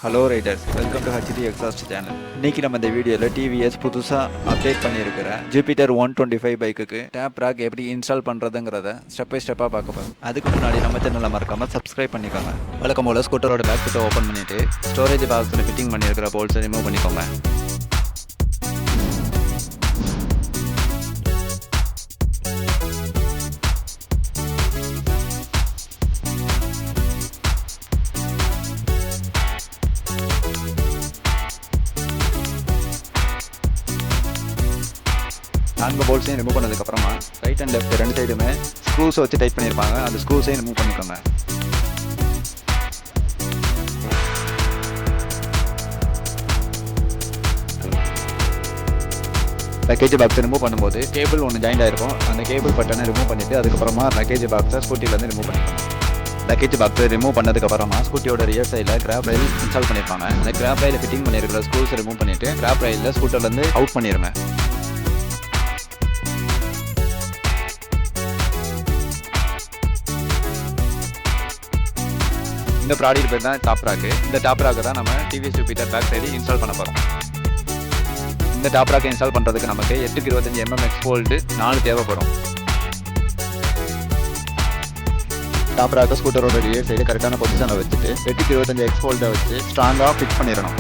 Hello Riders, welcome to HD exhaust channel. இன்னைக்கு நம்ம இந்த வீடியோவில் டிவிஎஸ் புதுசாக அப்டேட் பண்ணியிருக்கிற ஜூபிட்டர் 125 பைக்குக்கு டேப் ராக் எப்படி இன்ஸ்டால் பண்ணுறதுங்கிறத ஸ்டெப் பை ஸ்டெப்பாக பார்க்க போகிறோம். அதுக்கு முன்னாடி நம்ம சேனலை மறக்காமல் சப்ஸ்கிரைப் பண்ணிக்கோங்க. வழக்கம் போல் ஸ்கூட்டரோட பேக் கிட்ட ஓப்பன் பண்ணிவிட்டு ஸ்டோரேஜ் பாக்ஸில் ஃபிட்டிங் பண்ணியிருக்கிற போல்ஸை ரிமூவ் பண்ணிக்கோங்க. நான்கு போல்ட்ஸையும் ரிமூவ் பண்ணதுக்கப்புறமா ரைட் அண்ட் லெஃப்ட் ரெண்டு சைடுமே ஸ்க்ரூஸை வச்சு டைட் பண்ணியிருப்பாங்க. அந்த ஸ்க்ரூஸையும் ரிமூவ் பண்ணிக்கோங்க. லக்கேஜ் பாக்ஸை ரிமூவ் பண்ணும்போது கேபிள் ஒன்று ஜாயிண்ட் ஆகிருக்கும். அந்த கேபிள் பட்டனை ரிமூவ் பண்ணிவிட்டு அதுக்கப்புறமா லக்கேஜ் பாக்ஸை ஸ்கூட்டிலேருந்து ரிமூவ் பண்ணிக்கோங்க. லக்கேஜ் பாக்ஸை ரிமூவ் பண்ணதுக்கப்புறமா ஸ்கூட்டியோட ரியர் சைடில் கிராப் ரயில் இன்ஸ்டால் பண்ணியிருப்பாங்க. அந்த கிராப் ரயில் ஃபிட்டிங் பண்ணியிருக்கிற ஸ்க்ரூஸை ரிமூவ் பண்ணிவிட்டு கிராப் ரயிலில் ஸ்கூட்டர்லேருந்து அவுட் பண்ணிடுங்க. இந்த ப்ராடக்ட் பேர் தான் டாப் ராக்கு. இந்த டாப் ராக்கை தான் நம்ம TVS Jupiter back side install பண்ண போகிறோம். இந்த டாப் ராக்கை இன்ஸ்டால் பண்ணுறதுக்கு நமக்கு 825 mm எக்ஸ்போல்டு 4 தேவைப்படும். டாப் ராக்கை ஸ்கூட்டரோட ரியர் சைடு கரெக்டான பொசிஷனில் வச்சுட்டு 825 எக்ஸ்போல்டை வச்சு ஸ்ட்ராங்காக ஃபிக்ஸ் பண்ணிடணும்.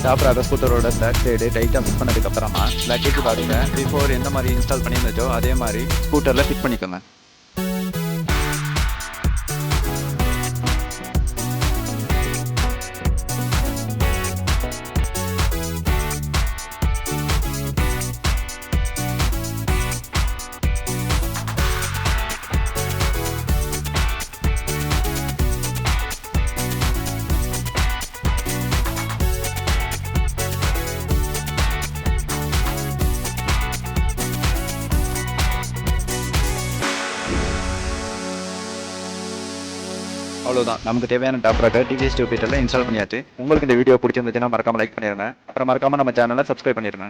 டாப் ராக்கை ஸ்கூட்டரோட பேக் சைடு டைட்டாக ஃபிட் பண்ணதுக்கப்புறமா லக்கேஜ் பாக்ஸை பிஃபோர் எந்த மாதிரி இன்ஸ்டால் பண்ணியிருந்தோ அதே மாதிரி ஸ்கூட்டரில் ஃபிட் பண்ணிக்கோங்க. அவ்வளோதான், நமக்கு தேவையான டாப் ராக்கை டிவிஎஸ் ஜூபிட்டரில் இன்ஸ்டால் பண்ணியாச்சு. உங்களுக்கு இந்த வீடியோ பிடிச்சிருந்துச்சுன்னா மறக்காமல் லைக் பண்ணிடுங்க. அப்புறம் மறக்காமல் நம்ம சேனலை சப்ஸ்கிரைப் பண்ணிடுங்க.